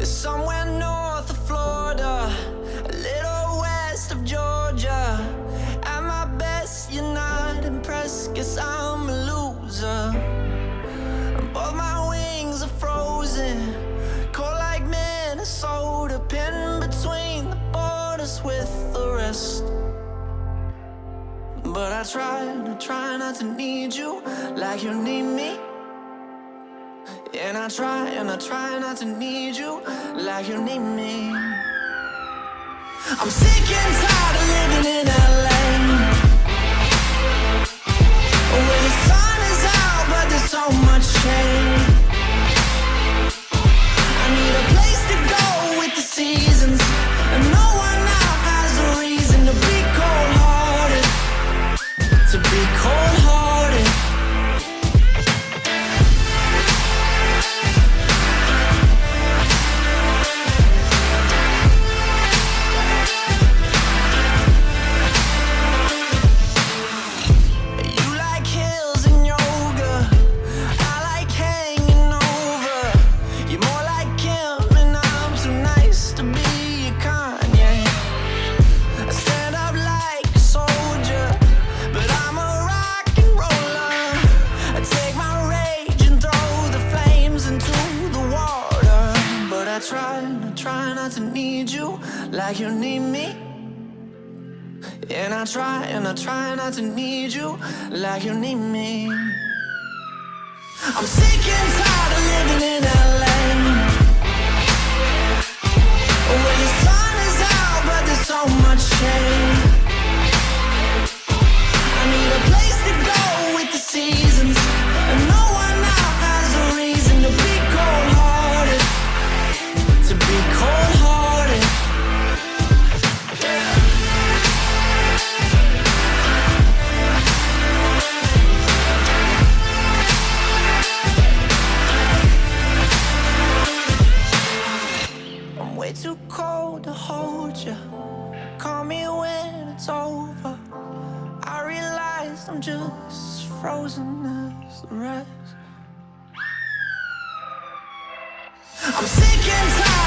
It's somewhere north of Florida, a little west of Georgia. At my best, you're not impressed, guess I'm a loser. Both my wings are frozen, cold like Minnesota, pinned between the borders with the rest. But I try not to need you like you need me. And I try not to need you like you need me. I'm sick and tired of living in LA, where the sun is out but there's so much shade. I need a place to go with the seasons, and no one now has a reason to be cold-hearted. To be cold-hearted. I try not to need you like you need me. And I try not to need you like you need me. I'm sick and tired of living in LA, where the sun is out but there's so much shade. I need a place to go with the seasons, and no one now has a reason to be cold-hearted. To be cold-hearted. I'm way too cold to hold you. Call me when it's over. I realize I'm just as frozen as the rest. I'm sick and tired